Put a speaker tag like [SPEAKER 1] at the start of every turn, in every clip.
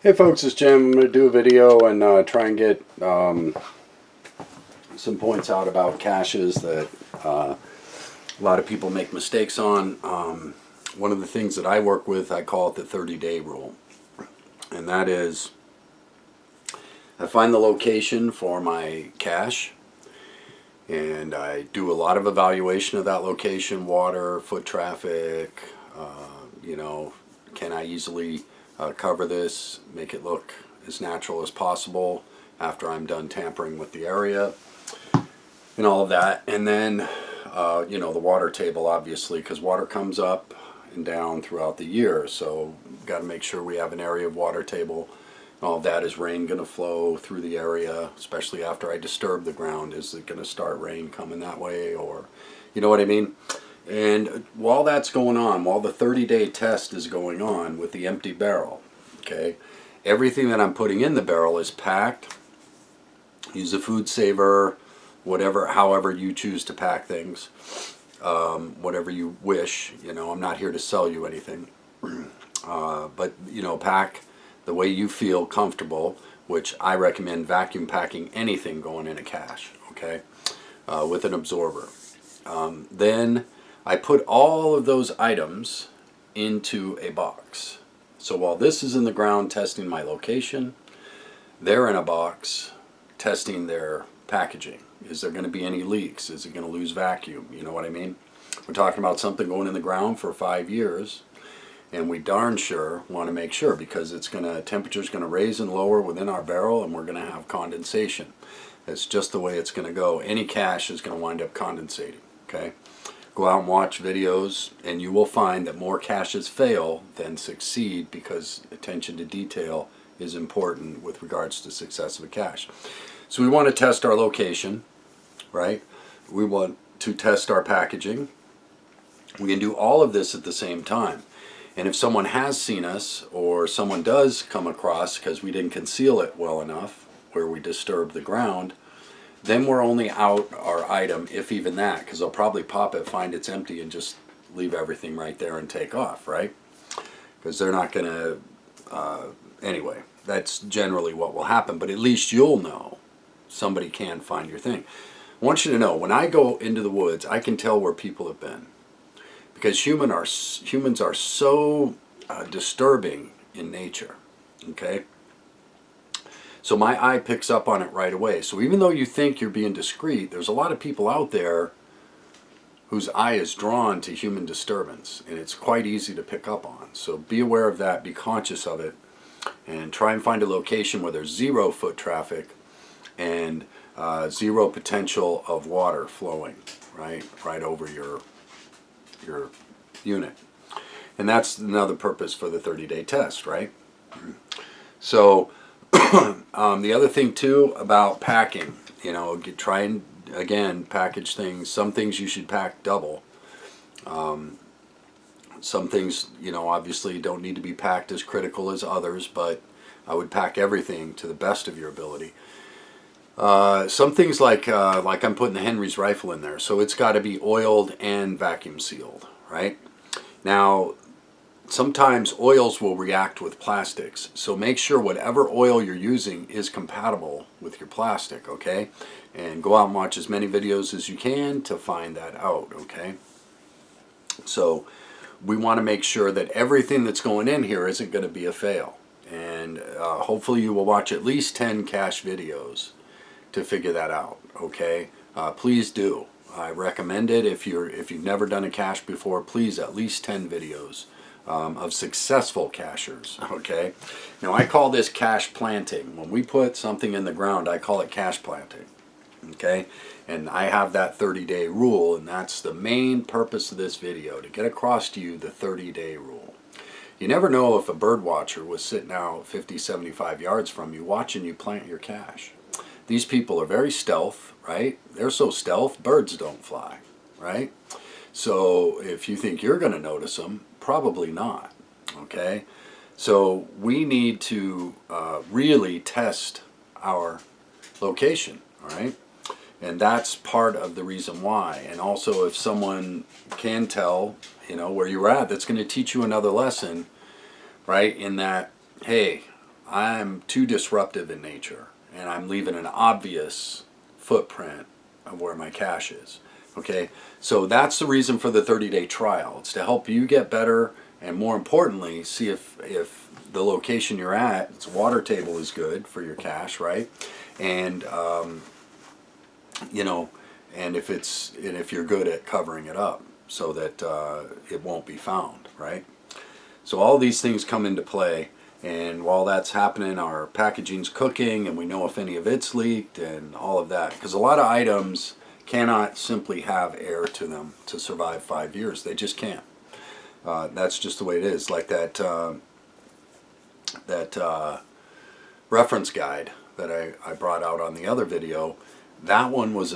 [SPEAKER 1] Hey folks, it's Jim. I'm going to do a video and try and get some points out about caches that a lot of people make mistakes on. One of the things that I work with, I call it the 30-day rule. And that is, I find the location for my cache and I do a lot of evaluation of that location, water, foot traffic, can I easily cover this, make it look as natural as possible after I'm done tampering with the area and all of that. And then the water table, obviously, because water comes up and down throughout the year, so got to make sure we have an area of water table. All of that. Is rain going to flow through the area, especially after I disturb the ground? Is it going to start rain coming that way, or you know what I mean? And while that's going on, while the 30-day test is going on with the empty barrel, okay, everything that I'm putting in the barrel is packed. Use a food saver, whatever, however you choose to pack things, whatever you wish. I'm not here to sell you anything, but pack the way you feel comfortable, which I recommend vacuum packing anything going in a cache, okay, with an absorber. Then I put all of those items into a box. So while this is in the ground testing my location, they're in a box testing their packaging. Is there going to be any leaks? Is it going to lose vacuum? You know what I mean? We're talking about something going in the ground for 5 years. And we darn sure want to make sure, because temperature's going to raise and lower within our barrel, and we're going to have condensation. That's just the way it's going to go. Any cache is going to wind up condensating. Okay, go out and watch videos, and you will find that more caches fail than succeed, because attention to detail is important with regards to success of a cache. So we want to test our location, right? We want to test our packaging. We can do all of this at the same time. And if someone has seen us, or someone does come across because we didn't conceal it well enough, where we disturb the ground, then we're only out our item, if even that, because they'll probably pop it, find it's empty, and just leave everything right there and take off, right? Because they're not going to, anyway, that's generally what will happen, but at least you'll know somebody can find your thing. I want you to know, when I go into the woods, I can tell where people have been. Because humans are so disturbing in nature, okay? So my eye picks up on it right away. So even though you think you're being discreet, there's a lot of people out there whose eye is drawn to human disturbance, and it's quite easy to pick up on. So be aware of that, be conscious of it, and try and find a location where there's 0 foot traffic and 0 potential of water flowing right over your unit. And that's another purpose for the 30-day test, right? So the other thing too about packing, try and again package things. Some things you should pack double. Some things, obviously don't need to be packed as critical as others, but I would pack everything to the best of your ability. Some things like I'm putting the Henry's rifle in there, so it's got to be oiled and vacuum sealed, right? Now, sometimes oils will react with plastics, so make sure whatever oil you're using is compatible with your plastic, okay? And go out and watch as many videos as you can to find that out, okay? So we want to make sure that everything that's going in here isn't going to be a fail. And hopefully you will watch at least 10 cache videos to figure that out, okay? Please do. I recommend it. If you've never done a cache before, please, at least 10 videos of successful cachers, okay? Now I call this cache planting. When we put something in the ground, I call it cache planting, okay? And I have that 30-day rule, and that's the main purpose of this video, to get across to you the 30-day rule. You never know if a bird watcher was sitting out 50, 75 yards from you watching you plant your cache. These people are very stealth, right? They're so stealth, birds don't fly, right? So if you think you're going to notice them, probably not, okay? So we need to really test our location, all right? And that's part of the reason why. And also, if someone can tell, where you're at, that's going to teach you another lesson, right? In that, hey, I'm too disruptive in nature, and I'm leaving an obvious footprint of where my cache is. Okay, so that's the reason for the 30-day trial. It's to help you get better, and more importantly, see if the location you're at, its water table is good for your cache, right? And you know, and if you're good at covering it up so that it won't be found, right? So all these things come into play, and while that's happening, our packaging's cooking, and we know if any of it's leaked and all of that, because a lot of items cannot simply have air to them to survive 5 years. They just can't. That's just the way it is. Like that reference guide that I brought out on the other video, that one was,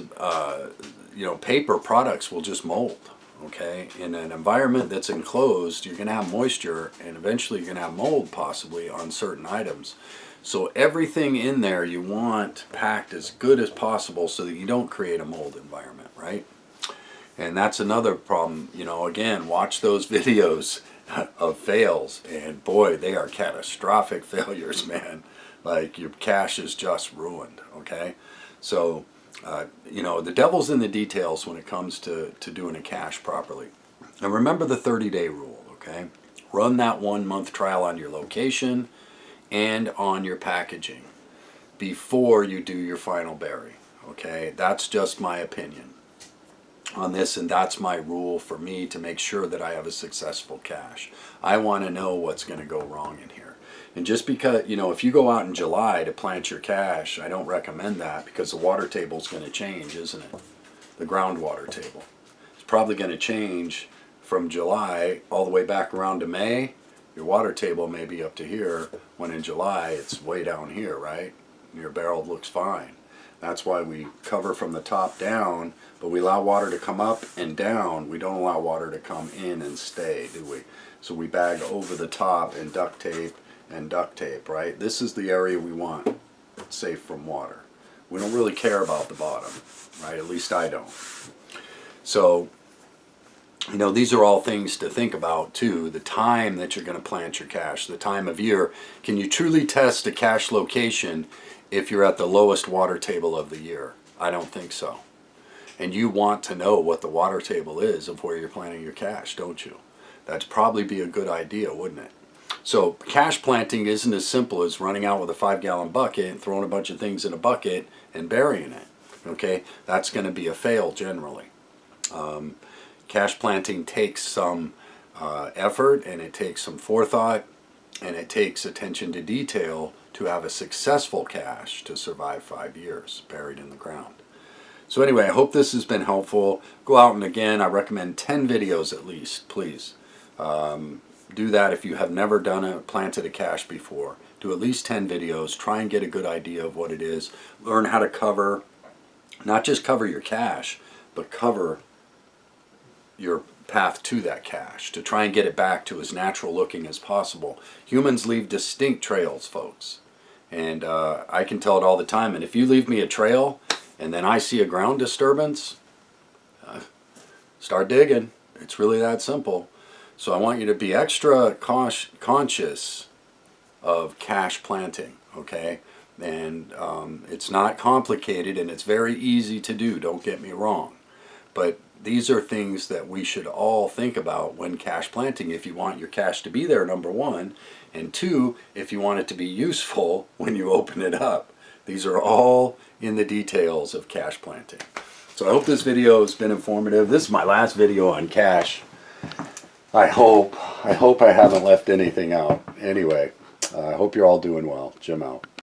[SPEAKER 1] you know, paper products will just mold. Okay, in an environment that's enclosed, you're going to have moisture, and eventually you're going to have mold possibly on certain items. So everything in there you want packed as good as possible so that you don't create a mold environment, right? And that's another problem. You know, again, watch those videos of fails, and boy, they are catastrophic failures, man. Like, your cache is just ruined, okay? So you know, the devil's in the details when it comes to doing a cache properly. And remember the 30-day rule, okay? Run that 1-month trial on your location and on your packaging before you do your final bury, okay? That's just my opinion on this, and that's my rule for me to make sure that I have a successful cache. I want to know what's going to go wrong in here. And just because, you know, if you go out in July to plant your cache, I don't recommend that, because the water table is going to change, isn't it? The groundwater table. It's probably going to change from July all the way back around to May. Your water table may be up to here, when in July it's way down here, right? Your barrel looks fine. That's why we cover from the top down, but we allow water to come up and down. We don't allow water to come in and stay, do we? So we bag over the top and duct tape, right? This is the area we want safe from water. We don't really care about the bottom, right? At least I don't. So, you know, these are all things to think about too. The time that you're going to plant your cache, the time of year. Can you truly test a cache location if you're at the lowest water table of the year? I don't think so. And you want to know what the water table is of where you're planting your cache, don't you? That'd probably be a good idea, wouldn't it? So cache planting isn't as simple as running out with a 5-gallon bucket and throwing a bunch of things in a bucket and burying it. Okay, that's going to be a fail generally. Cache planting takes some effort, and it takes some forethought, and it takes attention to detail to have a successful cache to survive 5 years buried in the ground. So anyway, I hope this has been helpful. Go out, and again, I recommend 10 videos at least, please. Do that if you have never planted a cache before. Do at least 10 videos. Try and get a good idea of what it is. Learn how to cover, not just cover your cache, but cover your path to that cache to try and get it back to as natural looking as possible. Humans leave distinct trails, folks. And I can tell it all the time. And if you leave me a trail and then I see a ground disturbance, start digging. It's really that simple. So I want you to be extra conscious of cache planting, okay? And it's not complicated, and it's very easy to do, don't get me wrong. But these are things that we should all think about when cache planting, if you want your cache to be there, number one, and two, if you want it to be useful when you open it up. These are all in the details of cache planting. So I hope this video has been informative. This is my last video on cache. I hope I haven't left anything out. Anyway, I hope you're all doing well. Jim out.